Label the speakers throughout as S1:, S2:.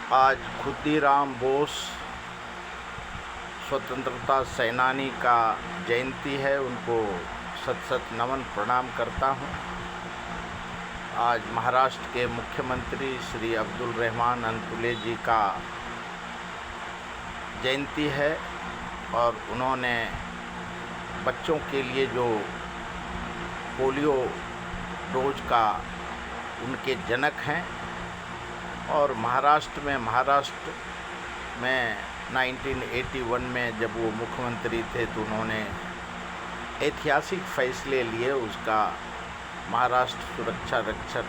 S1: आज खुदीराम बोस स्वतंत्रता सेनानी का जयंती है। उनको सत सत नमन प्रणाम करता हूँ। आज महाराष्ट्र के मुख्यमंत्री श्री अब्दुल रहमान अंतुले जी का जयंती है और उन्होंने बच्चों के लिए जो पोलियो डोज का उनके जनक हैं और महाराष्ट्र में 1981 में जब वो मुख्यमंत्री थे तो उन्होंने ऐतिहासिक फैसले लिए। उसका महाराष्ट्र सुरक्षा रक्षक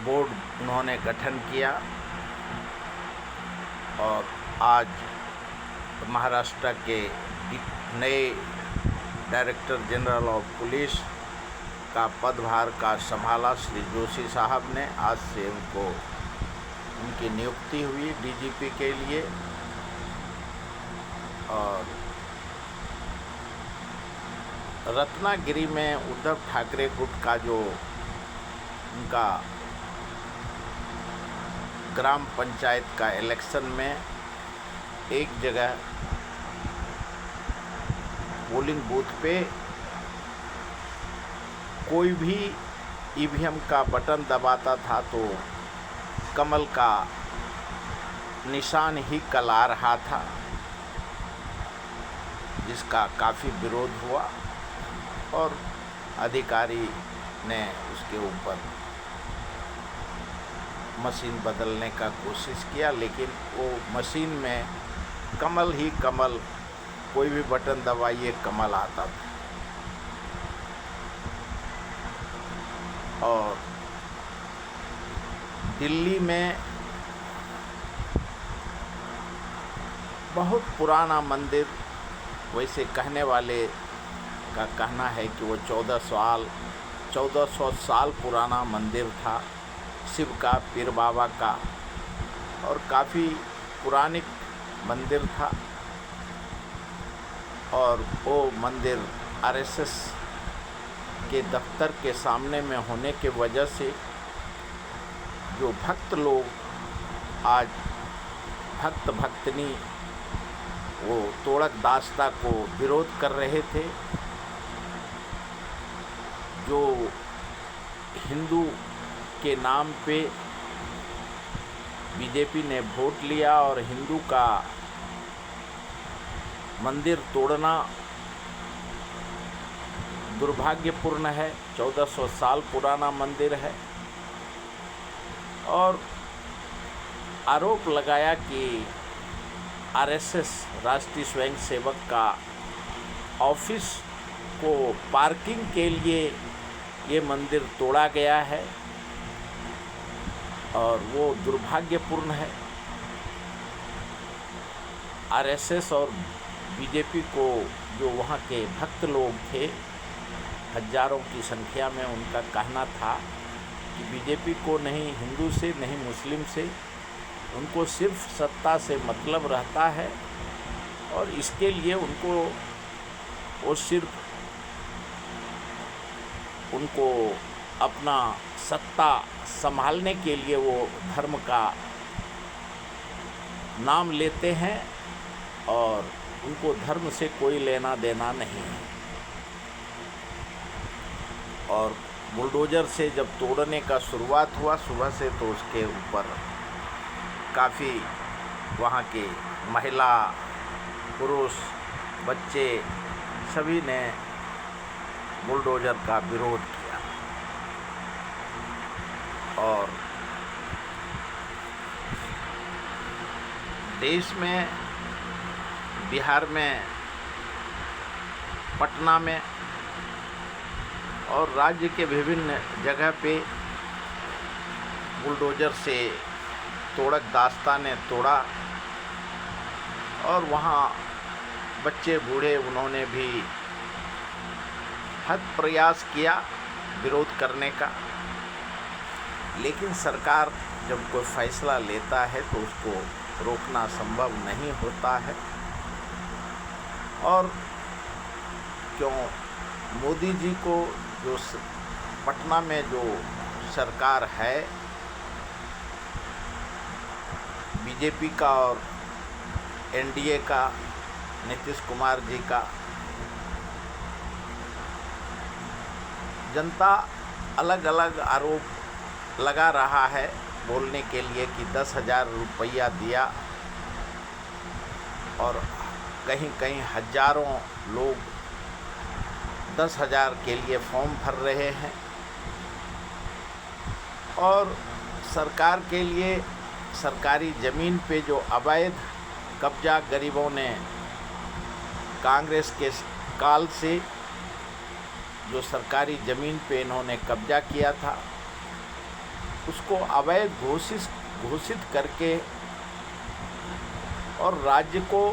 S1: बोर्ड उन्होंने गठन किया और आज महाराष्ट्र के नए डायरेक्टर जनरल ऑफ पुलिस का पदभार का संभाला श्री जोशी साहब ने। आज से उनकी नियुक्ति हुई डीजीपी के लिए। और रत्नागिरी में उद्धव ठाकरे गुट का जो उनका ग्राम पंचायत का इलेक्शन में एक जगह पोलिंग बूथ पे कोई भी ईवीएम का बटन दबाता था तो कमल का निशान ही कल आ रहा था, जिसका काफ़ी विरोध हुआ और अधिकारी ने उसके ऊपर मशीन बदलने का कोशिश किया, लेकिन वो मशीन में कमल ही कमल, कोई भी बटन दबाइए कमल आता था। और दिल्ली में बहुत पुराना मंदिर, वैसे कहने वाले का कहना है कि वो 1400 साल पुराना मंदिर था शिव का, पीर बाबा का, और काफ़ी पुरानिक मंदिर था। और वो मंदिर आरएसएस के दफ्तर के सामने में होने के वजह से जो भक्त लोग आज भक्तनी वो तोड़क दास्ता को विरोध कर रहे थे, जो हिंदू के नाम पे बीजेपी ने वोट लिया और हिंदू का मंदिर तोड़ना दुर्भाग्यपूर्ण है। 1400 साल पुराना मंदिर है और आरोप लगाया कि आरएसएस राष्ट्रीय स्वयंसेवक का ऑफिस को पार्किंग के लिए ये मंदिर तोड़ा गया है और वो दुर्भाग्यपूर्ण है। आरएसएस और बीजेपी को जो वहाँ के भक्त लोग थे, हजारों की संख्या में, उनका कहना था कि बीजेपी को नहीं हिंदू से नहीं मुस्लिम से, उनको सिर्फ सत्ता से मतलब रहता है और इसके लिए वो सिर्फ उनको अपना सत्ता संभालने के लिए वो धर्म का नाम लेते हैं और उनको धर्म से कोई लेना देना नहीं है। और बुलडोज़र से जब तोड़ने का शुरुआत हुआ सुबह से, तो उसके ऊपर काफ़ी वहाँ के महिला, पुरुष, बच्चे सभी ने बुलडोज़र का विरोध किया। और देश में, बिहार में, पटना में और राज्य के विभिन्न जगह पे बुलडोज़र से तोड़क दास्ता ने तोड़ा और वहाँ बच्चे बूढ़े उन्होंने भी हद प्रयास किया विरोध करने का। लेकिन सरकार जब कोई फैसला लेता है तो उसको रोकना संभव नहीं होता है। और क्यों मोदी जी को जो पटना में जो सरकार है बीजेपी का और एनडीए का, नीतीश कुमार जी का। जनता अलग अलग आरोप लगा रहा है बोलने के लिए कि 10,000 रुपया दिया और कहीं कहीं हजारों लोग 10,000 के लिए फॉर्म भर रहे हैं। और सरकार के लिए सरकारी ज़मीन पे जो अवैध कब्जा गरीबों ने कांग्रेस के काल से जो सरकारी ज़मीन पे इन्होंने कब्जा किया था, उसको अवैध घोषित करके और राज्य को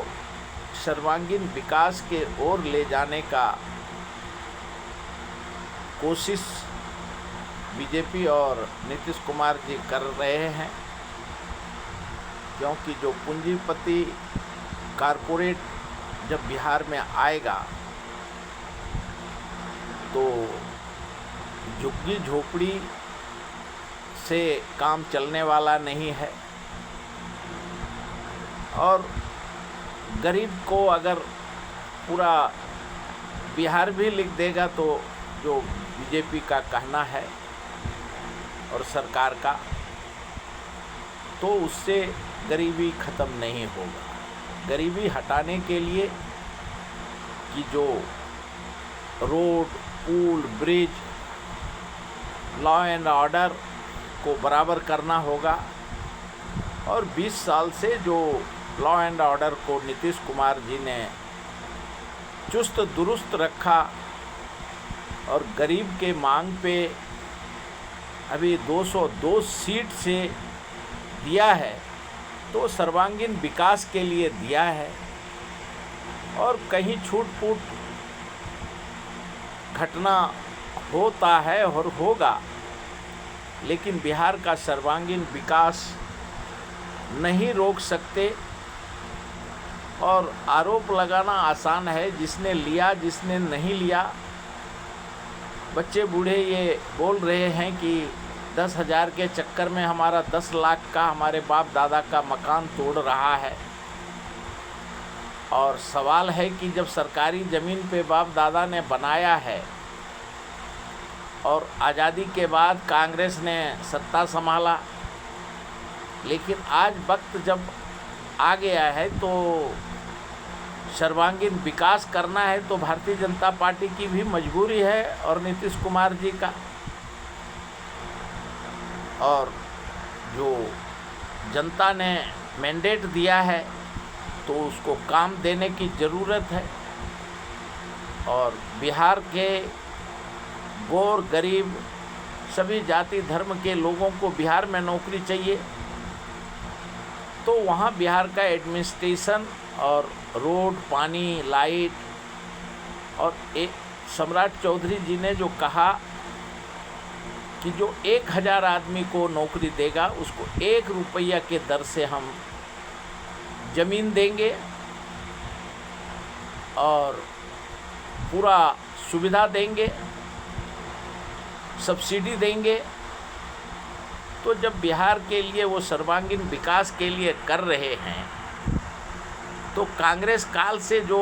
S1: सर्वांगीण विकास के ओर ले जाने का कोशिश बीजेपी और नीतीश कुमार जी कर रहे हैं। क्योंकि जो पूंजीपति कारपोरेट जब बिहार में आएगा तो झुग्गी झोपड़ी से काम चलने वाला नहीं है। और गरीब को अगर पूरा बिहार भी लिख देगा तो जो बीजेपी का कहना है और सरकार का, तो उससे गरीबी ख़त्म नहीं होगा। गरीबी हटाने के लिए कि जो रोड, पुल, ब्रिज, लॉ एंड ऑर्डर को बराबर करना होगा। और 20 साल से जो लॉ एंड ऑर्डर को नीतीश कुमार जी ने चुस्त दुरुस्त रखा और गरीब के मांग पे अभी 202 सीट से दिया है, तो सर्वांगीण विकास के लिए दिया है। और कहीं छूट फूट घटना होता है और होगा, लेकिन बिहार का सर्वांगीण विकास नहीं रोक सकते। और आरोप लगाना आसान है, जिसने लिया जिसने नहीं लिया। बच्चे बूढ़े ये बोल रहे हैं कि 10,000 के चक्कर में हमारा 10 लाख का हमारे बाप दादा का मकान तोड़ रहा है। और सवाल है कि जब सरकारी ज़मीन पे बाप दादा ने बनाया है और आज़ादी के बाद कांग्रेस ने सत्ता संभाला, लेकिन आज वक्त जब आ गया है तो सर्वांगीण विकास करना है, तो भारतीय जनता पार्टी की भी मजबूरी है और नीतीश कुमार जी का। और जो जनता ने मैंडेट दिया है तो उसको काम देने की ज़रूरत है। और बिहार के गौर गरीब सभी जाति धर्म के लोगों को बिहार में नौकरी चाहिए, तो वहाँ बिहार का एडमिनिस्ट्रेशन और रोड, पानी, लाइट, और एक सम्राट चौधरी जी ने जो कहा कि जो 1,000 आदमी को नौकरी देगा उसको 1 रुपया के दर से हम ज़मीन देंगे और पूरा सुविधा देंगे, सब्सिडी देंगे। तो जब बिहार के लिए वो सर्वांगीण विकास के लिए कर रहे हैं, तो कांग्रेस काल से जो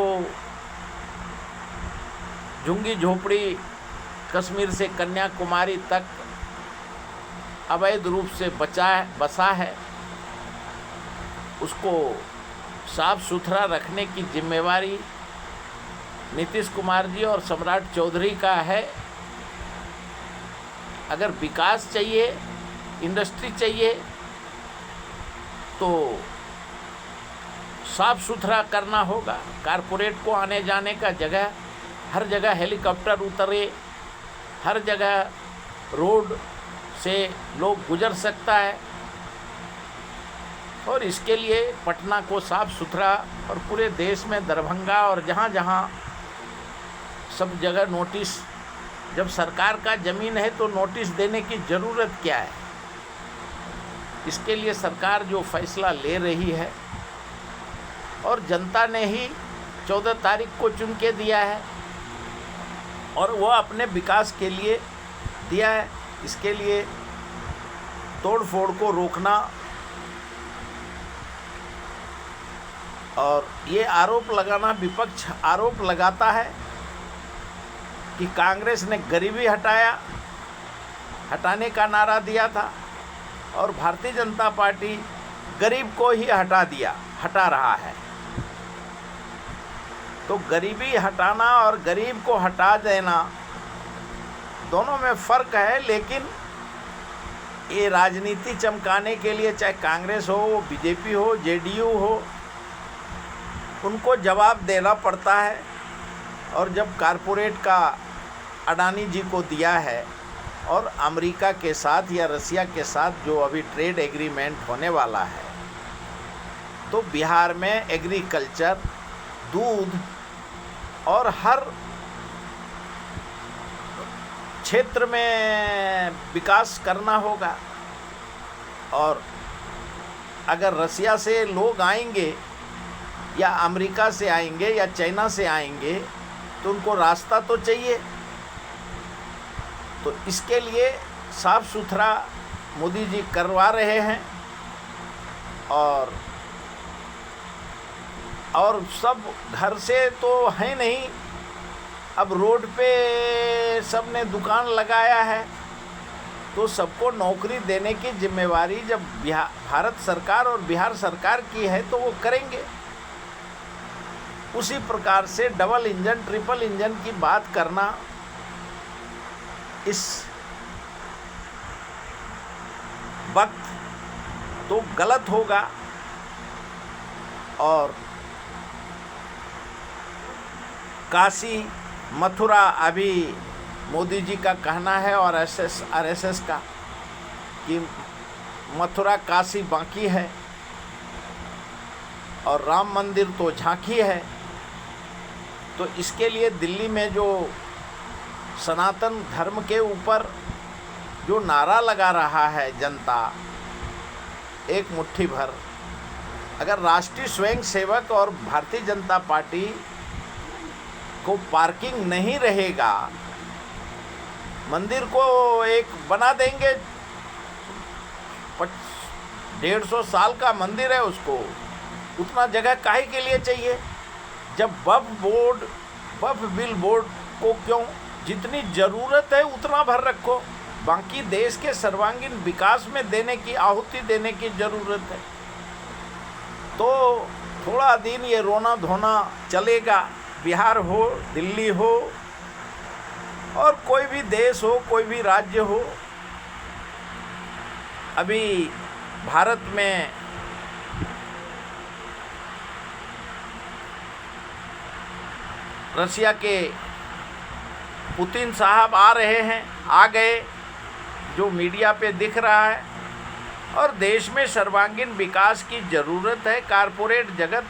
S1: झुग्गी झोपड़ी कश्मीर से कन्याकुमारी तक अवैध रूप से बसा है, उसको साफ सुथरा रखने की जिम्मेवारी नीतीश कुमार जी और सम्राट चौधरी का है। अगर विकास चाहिए, इंडस्ट्री चाहिए, तो साफ सुथरा करना होगा। कारपोरेट को आने जाने का जगह, हर जगह हेलीकॉप्टर उतरे, हर जगह रोड से लोग गुजर सकता है। और इसके लिए पटना को साफ सुथरा, और पूरे देश में दरभंगा और जहाँ जहाँ सब जगह नोटिस, जब सरकार का ज़मीन है तो नोटिस देने की ज़रूरत क्या है। इसके लिए सरकार जो फैसला ले रही है, और जनता ने ही 14 तारीख को चुन के दिया है और वह अपने विकास के लिए दिया है। इसके लिए तोड़ फोड़ को रोकना और ये आरोप लगाना, विपक्ष आरोप लगाता है कि कांग्रेस ने गरीबी हटाने का नारा दिया था और भारतीय जनता पार्टी गरीब को ही हटा रहा है। तो गरीबी हटाना और गरीब को हटा देना दोनों में फ़र्क है, लेकिन ये राजनीति चमकाने के लिए चाहे कांग्रेस हो, बीजेपी हो, जेडीयू हो, उनको जवाब देना पड़ता है। और जब कारपोरेट का अडानी जी को दिया है और अमेरिका के साथ या रसिया के साथ जो अभी ट्रेड एग्रीमेंट होने वाला है, तो बिहार में एग्रीकल्चर, दूध और हर क्षेत्र में विकास करना होगा। और अगर रसिया से लोग आएंगे या अमेरिका से आएंगे या चाइना से आएंगे तो उनको रास्ता तो चाहिए। तो इसके लिए साफ सुथरा मोदी जी करवा रहे हैं। और सब घर से तो है नहीं, अब रोड पे सबने दुकान लगाया है, तो सबको नौकरी देने की जिम्मेवारी जब भारत सरकार और बिहार सरकार की है तो वो करेंगे। उसी प्रकार से डबल इंजन, ट्रिपल इंजन की बात करना इस वक्त तो गलत होगा। और काशी, मथुरा अभी मोदी जी का कहना है और आरएसएस का कि मथुरा काशी बाकी है और राम मंदिर तो झांकी है। तो इसके लिए दिल्ली में जो सनातन धर्म के ऊपर जो नारा लगा रहा है जनता, एक मुट्ठी भर, अगर राष्ट्रीय स्वयंसेवक और भारतीय जनता पार्टी को पार्किंग नहीं रहेगा, मंदिर को एक बना देंगे, 150 साल का मंदिर है, उसको उतना जगह काहे के लिए चाहिए? जब वक्फ बिल बोर्ड को क्यों, जितनी ज़रूरत है उतना भर रखो, बाकी देश के सर्वांगीण विकास में देने की, आहुति देने की ज़रूरत है। तो थोड़ा दिन ये रोना धोना चलेगा, बिहार हो, दिल्ली हो और कोई भी देश हो, कोई भी राज्य हो। अभी भारत में रसिया के पुतिन साहब आ रहे हैं, आ गए, जो मीडिया पे दिख रहा है। और देश में सर्वांगीण विकास की ज़रूरत है। कारपोरेट जगत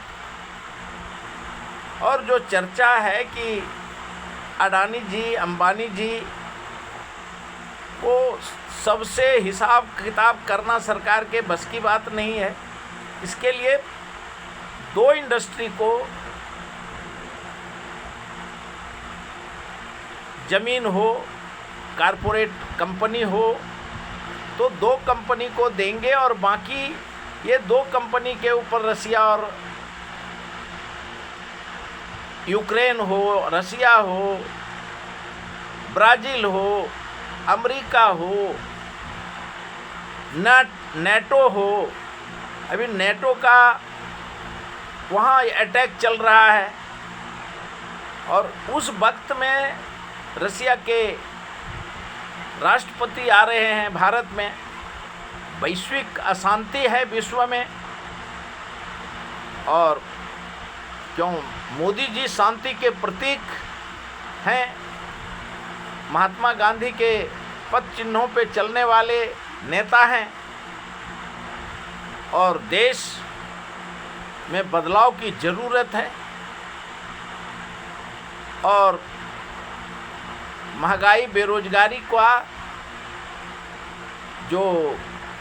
S1: और जो चर्चा है कि अडानी जी, अंबानी जी को सबसे हिसाब किताब करना सरकार के बस की बात नहीं है। इसके लिए दो इंडस्ट्री को ज़मीन हो, कारपोरेट कंपनी हो, तो दो कंपनी को देंगे और बाकी ये दो कंपनी के ऊपर रसिया और यूक्रेन हो, रसिया हो, ब्राज़ील हो, अमेरिका हो, नेटो हो। अभी नेटो का वहाँ अटैक चल रहा है और उस वक्त में रसिया के राष्ट्रपति आ रहे हैं भारत में। वैश्विक अशांति है विश्व में, और क्यों मोदी जी शांति के प्रतीक हैं, महात्मा गांधी के पद चिन्हों पे चलने वाले नेता हैं और देश में बदलाव की ज़रूरत है। और महंगाई, बेरोजगारी का जो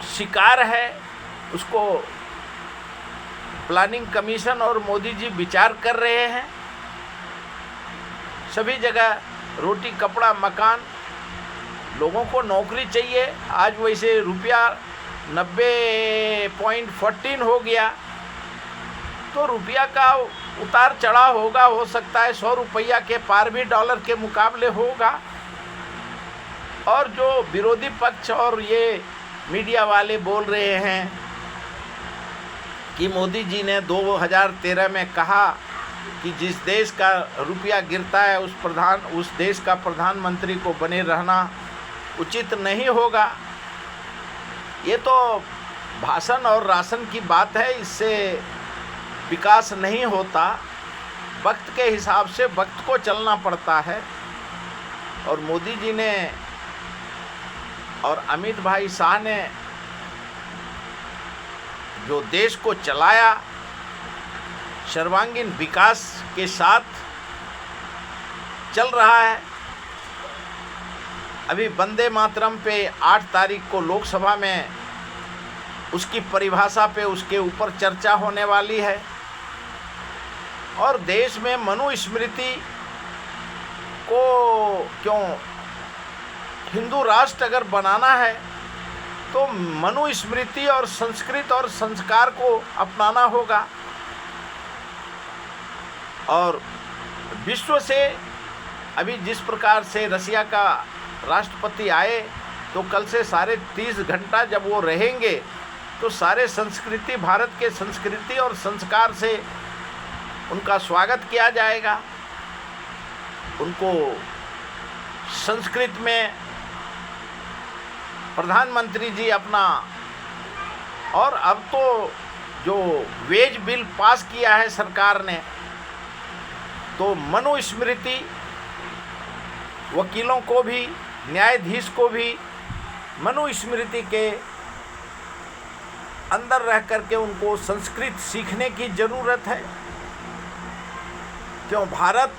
S1: शिकार है उसको प्लानिंग कमीशन और मोदी जी विचार कर रहे हैं। सभी जगह रोटी, कपड़ा, मकान, लोगों को नौकरी चाहिए। आज वैसे रुपया 90.14 हो गया, तो रुपया का उतार चढ़ाव होगा, हो सकता है 100 रुपया के पार भी डॉलर के मुकाबले होगा। और जो विरोधी पक्ष और ये मीडिया वाले बोल रहे हैं कि मोदी जी ने 2013 में कहा कि जिस देश का रुपया गिरता है उस देश का प्रधानमंत्री को बने रहना उचित नहीं होगा, ये तो भाषण और राशन की बात है, इससे विकास नहीं होता। वक्त के हिसाब से वक्त को चलना पड़ता है। और मोदी जी ने और अमित भाई शाह ने जो देश को चलाया सर्वांगीण विकास के साथ चल रहा है। अभी वंदे मातरम पे 8 तारीख को लोकसभा में उसकी परिभाषा पे उसके ऊपर चर्चा होने वाली है। और देश में मनुस्मृति को क्यों हिंदू राष्ट्र अगर बनाना है तो मनुस्मृति और संस्कृत और संस्कार को अपनाना होगा। और विश्व से अभी जिस प्रकार से रसिया का राष्ट्रपति आए तो कल से साढ़े 30 घंटा जब वो रहेंगे तो सारे संस्कृति, भारत के संस्कृति और संस्कार से उनका स्वागत किया जाएगा। उनको संस्कृत में प्रधानमंत्री जी अपना, और अब तो जो वेज बिल पास किया है सरकार ने, तो मनुस्मृति वकीलों को भी, न्यायाधीश को भी मनुस्मृति के अंदर रह करके उनको संस्कृत सीखने की ज़रूरत है। क्यों भारत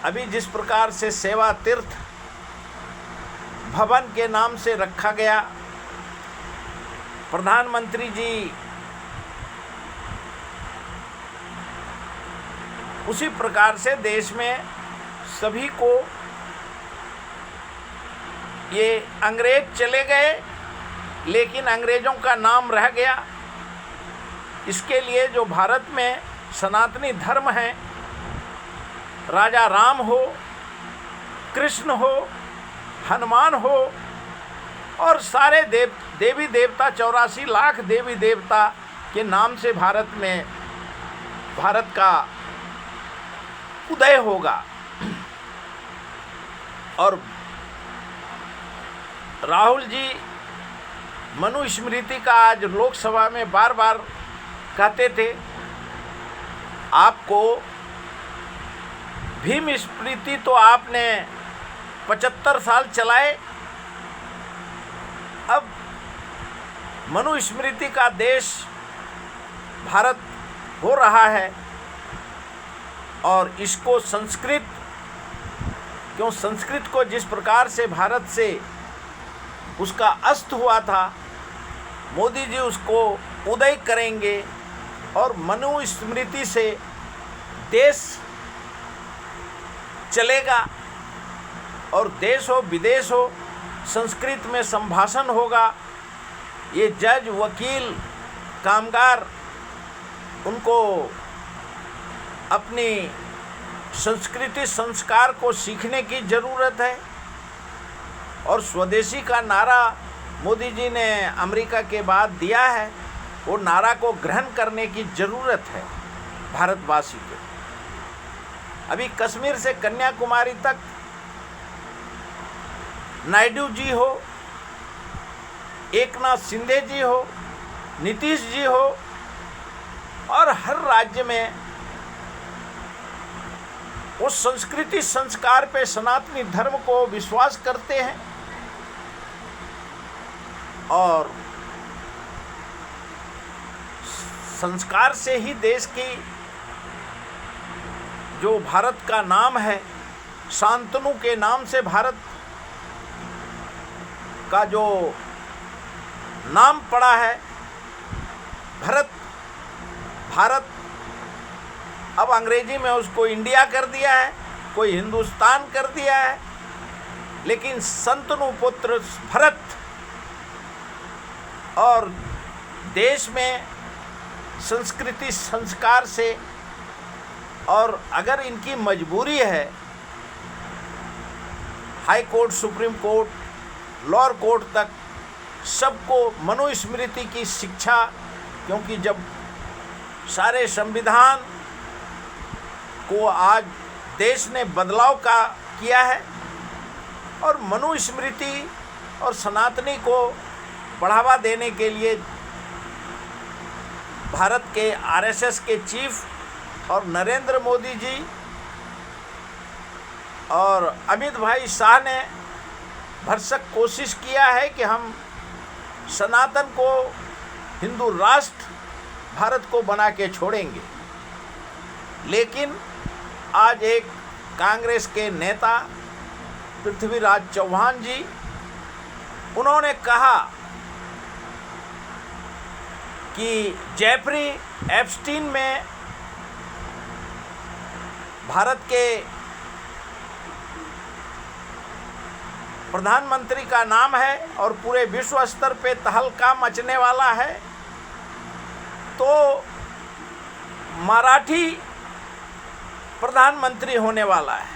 S1: अभी जिस प्रकार से सेवा तीर्थ भवन के नाम से रखा गया, प्रधानमंत्री जी उसी प्रकार से देश में सभी को, ये अंग्रेज चले गए लेकिन अंग्रेज़ों का नाम रह गया। इसके लिए जो भारत में सनातनी धर्म है, राजा राम हो, कृष्ण हो, हनुमान हो और सारे देवी देवता, 84 लाख देवी देवता के नाम से भारत का उदय होगा। और राहुल जी मनुस्मृति का आज लोकसभा में बार बार कहते थे, आपको भीम स्मृति तो आपने 75 साल चलाए, अब मनुस्मृति का देश भारत हो रहा है। और इसको संस्कृत, क्यों संस्कृत को जिस प्रकार से भारत से उसका अस्त हुआ था, मोदी जी उसको उदय करेंगे और मनुस्मृति से देश चलेगा। और देश हो विदेश हो, संस्कृत में संभाषण होगा। ये जज, वकील, कामगार, उनको अपनी संस्कृति संस्कार को सीखने की ज़रूरत है। और स्वदेशी का नारा मोदी जी ने अमेरिका के बाद दिया है, वो नारा को ग्रहण करने की ज़रूरत है भारतवासी को। अभी कश्मीर से कन्याकुमारी तक नायडू जी हो, एकनाथ शिंदे जी हो, नीतीश जी हो, और हर राज्य में वो संस्कृति संस्कार पे, सनातनी धर्म को विश्वास करते हैं। और संस्कार से ही देश की जो भारत का नाम है, शांतनु के नाम से भारत का जो नाम पड़ा है, भारत अब अंग्रेजी में उसको इंडिया कर दिया है, कोई हिंदुस्तान कर दिया है। लेकिन संतनु पुत्र भरत, और देश में संस्कृति संस्कार से, और अगर इनकी मजबूरी है high court, supreme court, lower court तक सबको मनुस्मृति की शिक्षा, क्योंकि जब सारे संविधान को आज देश ने बदलाव का किया है और मनुस्मृति और सनातनी को बढ़ावा देने के लिए भारत के आरएसएस के चीफ और नरेंद्र मोदी जी और अमित भाई शाह ने भरसक कोशिश किया है कि हम सनातन को हिंदू राष्ट्र भारत को बना के छोड़ेंगे। लेकिन आज एक कांग्रेस के नेता पृथ्वीराज चौहान जी, उन्होंने कहा कि जेफरी एप्स्टीन में भारत के प्रधानमंत्री का नाम है और पूरे विश्व स्तर पे तहलका मचने वाला है, तो मराठी प्रधानमंत्री होने वाला है।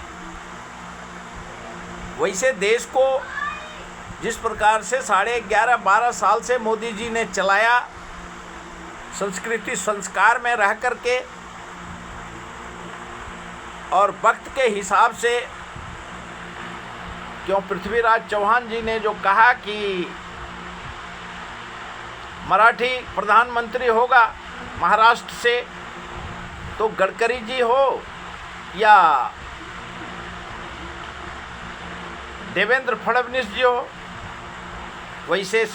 S1: वैसे देश को जिस प्रकार से 11.5-12 साल से मोदी जी ने चलाया, संस्कृति संस्कार में रह करके और वक्त के हिसाब से, क्यों पृथ्वीराज चौहान जी ने जो कहा कि मराठी प्रधानमंत्री होगा महाराष्ट्र से, तो गडकरी जी हो या देवेंद्र फडणवीस जी हो, वैसे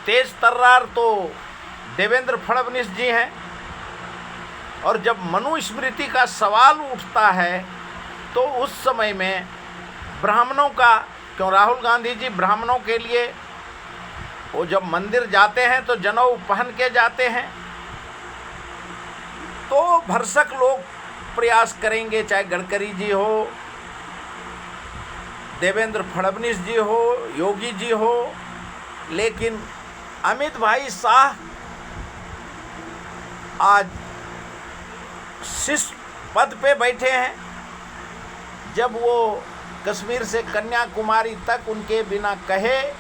S1: तेज तर्रार तो देवेंद्र फडणवीस जी हैं। और जब मनुस्मृति का सवाल उठता है तो उस समय में ब्राह्मणों का, क्यों राहुल गांधी जी ब्राह्मणों के लिए वो जब मंदिर जाते हैं तो जनेऊ पहन के जाते हैं, तो भरसक लोग प्रयास करेंगे, चाहे गडकरी जी हो, देवेंद्र फडणवीस जी हो, योगी जी हो। लेकिन अमित भाई शाह आज शीर्ष पद पे बैठे हैं। जब वो कश्मीर से कन्याकुमारी तक उनके बिना कहे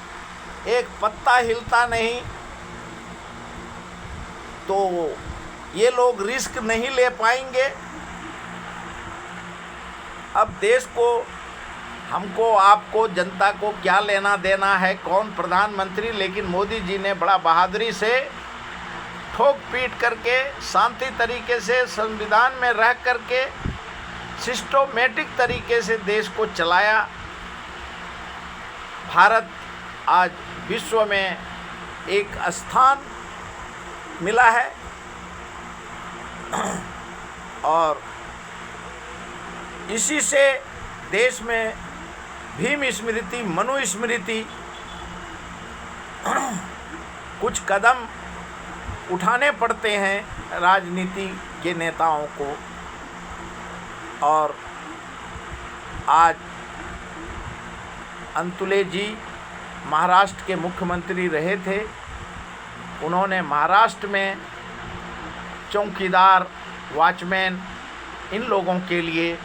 S1: एक पत्ता हिलता नहीं, तो ये लोग रिस्क नहीं ले पाएंगे। अब देश को, हमको, आपको, जनता को क्या लेना देना है कौन प्रधानमंत्री, लेकिन मोदी जी ने बड़ा बहादुरी से ठोक पीट करके शांति तरीके से संविधान में रह करके सिस्टोमेटिक तरीके से देश को चलाया। भारत आज विश्व में एक स्थान मिला है और इसी से देश में भीम स्मृति, मनुस्मृति कुछ कदम उठाने पड़ते हैं राजनीति के नेताओं को। और आज अंतुले जी महाराष्ट्र के मुख्यमंत्री रहे थे, उन्होंने महाराष्ट्र में चौकीदार, वॉचमैन, इन लोगों के लिए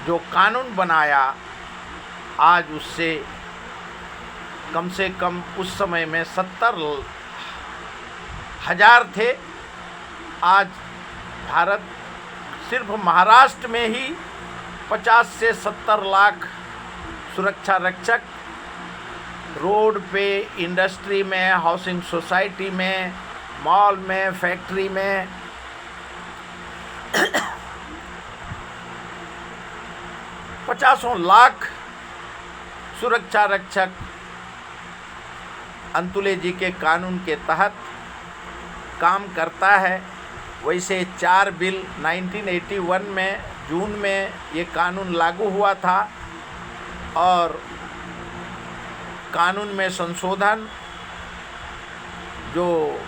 S1: जो कानून बनाया, आज उससे कम से कम उस समय में 70,000 थे। आज भारत सिर्फ महाराष्ट्र में ही 50 से 70 लाख सुरक्षा रक्षक रोड पे, इंडस्ट्री में, हाउसिंग सोसाइटी में, मॉल में, फैक्ट्री में 50 लाख सुरक्षा रक्षक अंतुले जी के कानून के तहत काम करता है। वैसे 4 बिल 1981 में जून में ये कानून लागू हुआ था और कानून में संशोधन जो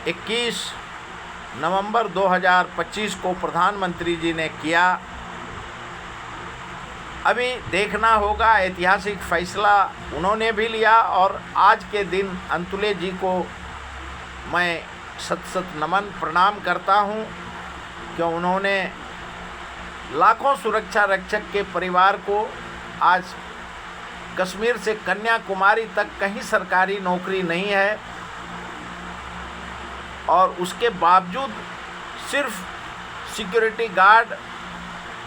S1: 21 नवंबर 2025 को प्रधानमंत्री जी ने किया। अभी देखना होगा, ऐतिहासिक फैसला उन्होंने भी लिया और आज के दिन अंतुले जी को मैं सत सत नमन प्रणाम करता हूँ कि उन्होंने लाखों सुरक्षा रक्षक के परिवार को आज कश्मीर से कन्याकुमारी तक कहीं सरकारी नौकरी नहीं है और उसके बावजूद सिर्फ सिक्योरिटी गार्ड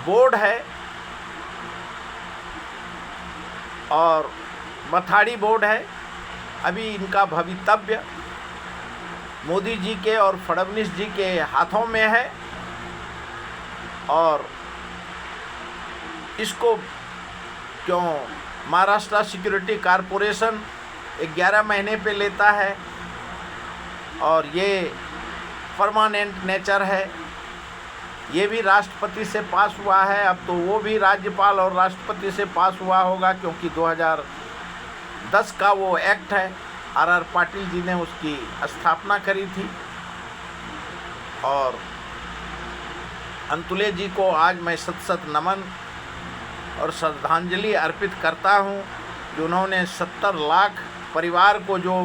S1: बोर्ड है और मथाड़ी बोर्ड है। अभी इनका भवितव्य मोदी जी के और फडणवीस जी के हाथों में है और इसको क्यों महाराष्ट्र सिक्योरिटी कॉरपोरेशन 11 महीने पे लेता है और ये परमानेंट नेचर है। ये भी राष्ट्रपति से पास हुआ है, अब तो वो भी राज्यपाल और राष्ट्रपति से पास हुआ होगा क्योंकि 2010 का वो एक्ट है। आर पाटिल जी ने उसकी स्थापना करी थी और अंतुले जी को आज मैं सत सत नमन और श्रद्धांजलि अर्पित करता हूं कि उन्होंने 70 लाख परिवार को जो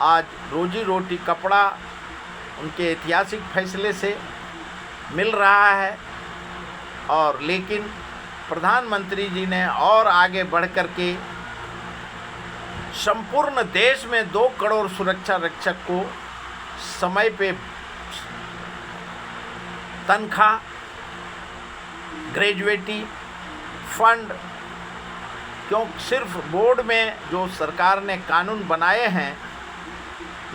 S1: आज रोजी रोटी कपड़ा उनके ऐतिहासिक फैसले से मिल रहा है और लेकिन प्रधानमंत्री जी ने और आगे बढ़ कर के संपूर्ण देश में 2 करोड़ सुरक्षा रक्षक को समय पे तनख्वाह, ग्रेजुएटी, फंड, क्यों सिर्फ बोर्ड में जो सरकार ने कानून बनाए हैं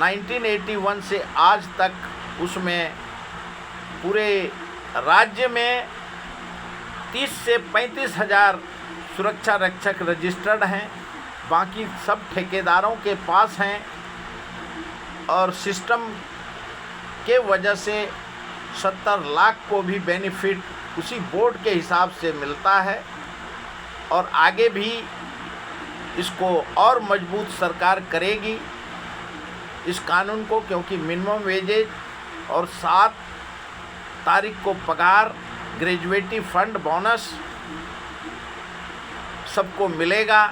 S1: 1981 से आज तक उसमें पूरे राज्य में 30 से 35 हज़ार सुरक्षा रक्षक रजिस्टर्ड हैं, बाकी सब ठेकेदारों के पास हैं और सिस्टम के वजह से 70 लाख को भी बेनिफिट उसी बोर्ड के हिसाब से मिलता है और आगे भी इसको और मजबूत सरकार करेगी इस कानून को, क्योंकि मिनिमम वेजेज और 7 तारीख को पगार, ग्रेजुएटी फंड, बोनस सबको मिलेगा।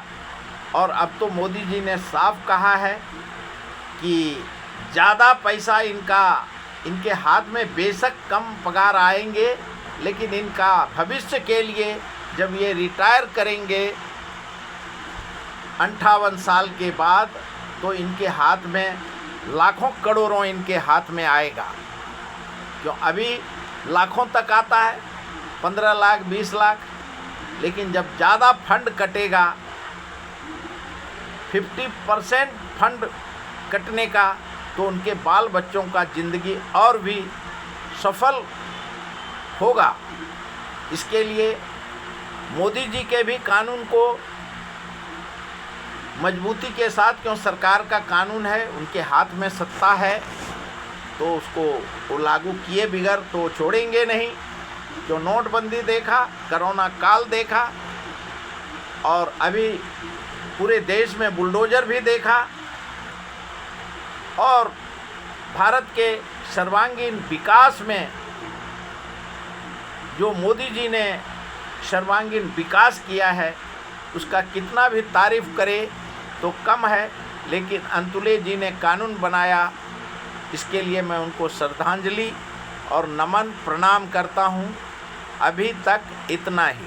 S1: और अब तो मोदी जी ने साफ कहा है कि ज़्यादा पैसा इनके हाथ में बेशक कम पगार आएंगे लेकिन इनका भविष्य के लिए जब ये रिटायर करेंगे 58 साल के बाद तो इनके हाथ में लाखों करोड़ों इनके हाथ में आएगा। क्यों अभी लाखों तक आता है, 15 लाख 20 लाख, लेकिन जब ज़्यादा फंड कटेगा 50% फंड कटने का तो उनके बाल बच्चों का ज़िंदगी और भी सफल होगा। इसके लिए मोदी जी के भी कानून को मजबूती के साथ, क्यों सरकार का कानून है, उनके हाथ में सत्ता है तो उसको वो लागू किए बिगर तो छोड़ेंगे नहीं। जो नोटबंदी देखा, कोरोना काल देखा और अभी पूरे देश में बुलडोजर भी देखा और भारत के सर्वांगीण विकास में जो मोदी जी ने सर्वांगीण विकास किया है उसका कितना भी तारीफ़ करे तो कम है। लेकिन अंतुले जी ने कानून बनाया, इसके लिए मैं उनको श्रद्धांजलि और नमन प्रणाम करता हूँ। अभी तक इतना ही।